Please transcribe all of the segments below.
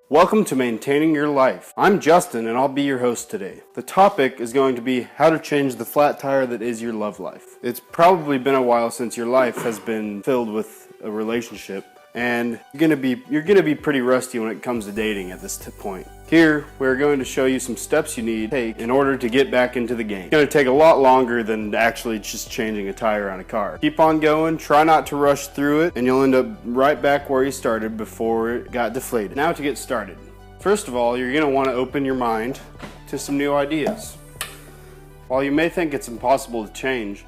Welcome to Maintaining Your Life. I'm Justin and I'll be your host today. The topic is going to be how to change the flat tire that is your love life. It's probably been a while since your life has been filled with a relationship, and you're gonna be pretty rusty when it comes to dating at this point. Here, we're going to show you some steps you need to take in order to get back into the game. It's gonna take a lot longer than actually just changing a tire on a car. Keep on going, try not to rush through it, and you'll end up right back where you started before it got deflated. Now to get started. First of all, you're gonna wanna open your mind to some new ideas. While you may think it's impossible to change,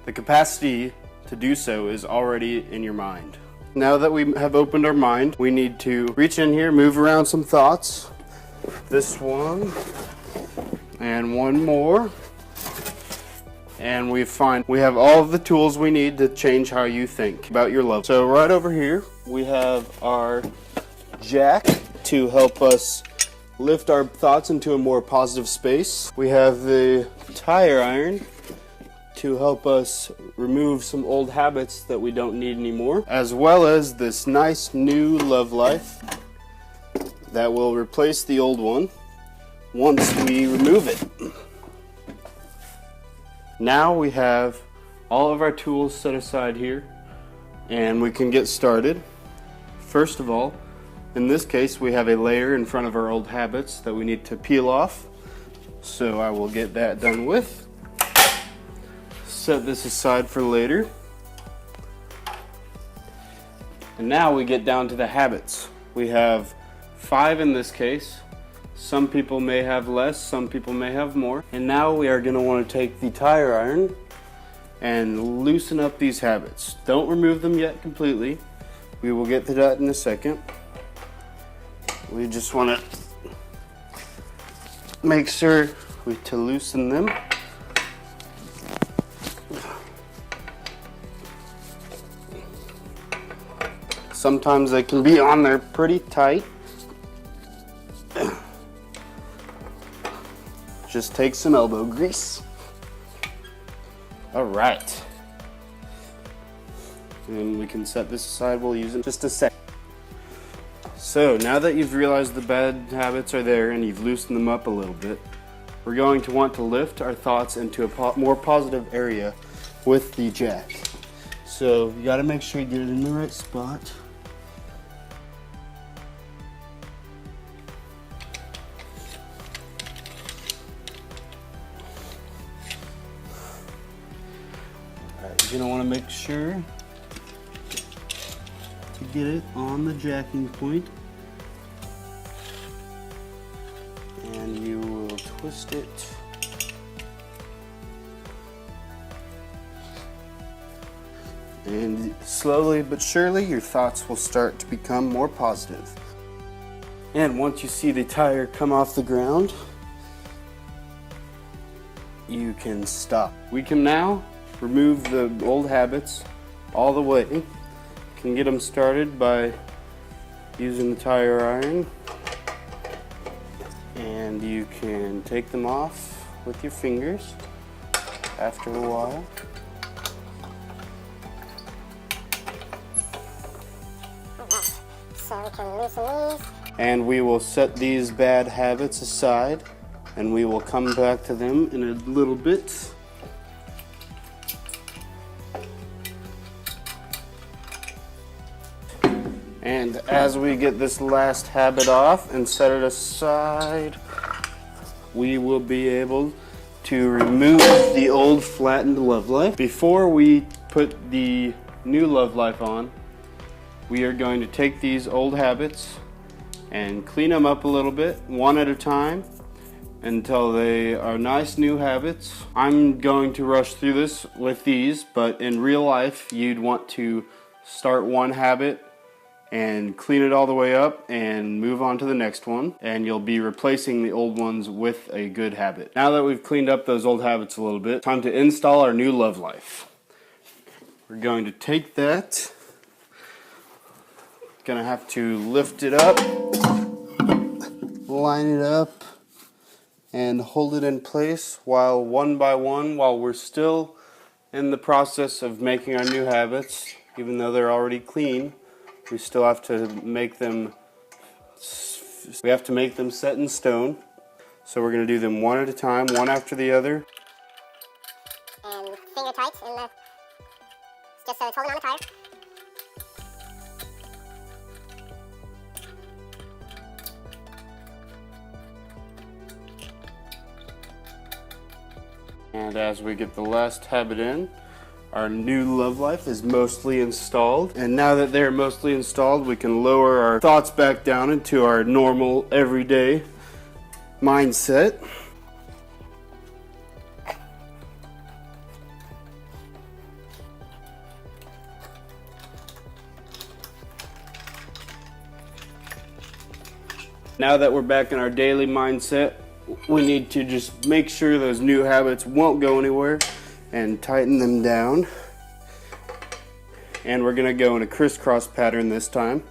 the capacity to do so is already in your mind. Now that we have opened our mind, we need to reach in here, move around some thoughts. This one, and one more. And we have all of the tools we need to change how you think about your love. So right over here, we have our jack to help us lift our thoughts into a more positive space. We have the tire iron to help us remove some old habits that we don't need anymore, as well as this nice new love life that will replace the old one once we remove it. Now we have all of our tools set aside here and we can get started. First of all, in this case, we have a layer in front of our old habits that we need to peel off. So I will get that done with. Set this aside for later. And now we get down to the habits. We have 5 in this case. Some people may have less, some people may have more. And now we are going to want to take the tire iron and loosen up these habits. Don't remove them yet completely. We will get to that in a second. We just want to make sure to loosen them. Sometimes they can be on there pretty tight. Just take some elbow grease. All right. And we can set this aside. We'll use it in just a sec. So now that you've realized the bad habits are there and you've loosened them up a little bit, we're going to want to lift our thoughts into a more positive area with the jack. So you got to make sure you get it in the right spot. You're going to want to make sure to get it on the jacking point, and you will twist it and slowly but surely your thoughts will start to become more positive. And once you see the tire come off the ground, you can stop. We can now remove the old habits all the way. You can get them started by using the tire iron, and you can take them off with your fingers after a while. So we can loosen these. And we will set these bad habits aside, and we will come back to them in a little bit. And as we get this last habit off and set it aside, we will be able to remove the old flattened love life. Before we put the new love life on, we are going to take these old habits and clean them up a little bit, one at a time, until they are nice new habits. I'm going to rush through this with these, but in real life, you'd want to start one habit and clean it all the way up and move on to the next one, and you'll be replacing the old ones with a good habit. Now that we've cleaned up those old habits a little bit, time to install our new love life. We're going to take that, gonna have to lift it up, line it up, and hold it in place while one by one, while we're still in the process of making our new habits. Even though they're already clean, we still have to make them set in stone. So we're going to do them one at a time, one after the other. And finger tight in the, just so it's holding on the tire. And as we get the last habit in, our new Love Life is mostly installed. And now that they're mostly installed, we can lower our thoughts back down into our normal, everyday mindset. Now that we're back in our daily mindset, we need to just make sure those new habits won't go anywhere and tighten them down. And we're going to go in a crisscross pattern this time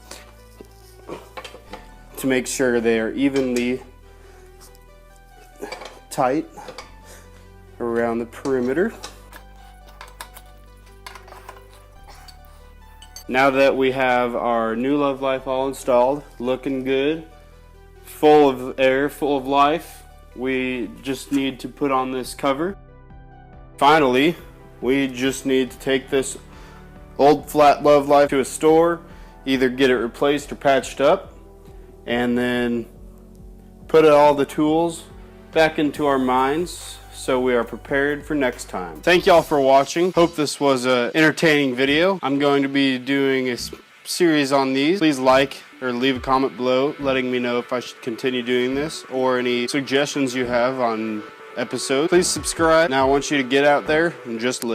to make sure they are evenly tight around the perimeter. Now that we have our new Love Life all installed, looking good, full of air, full of life, we just need to put on this cover. Finally, we just need to take this old flat Love Life to a store, either get it replaced or patched up, and then put all the tools back into our minds so we are prepared for next time. Thank y'all for watching. Hope this was an entertaining video. I'm going to be doing a series on these. Please like or leave a comment below letting me know if I should continue doing this or any suggestions you have on episodes. Please subscribe. Now I want you to get out there and just live.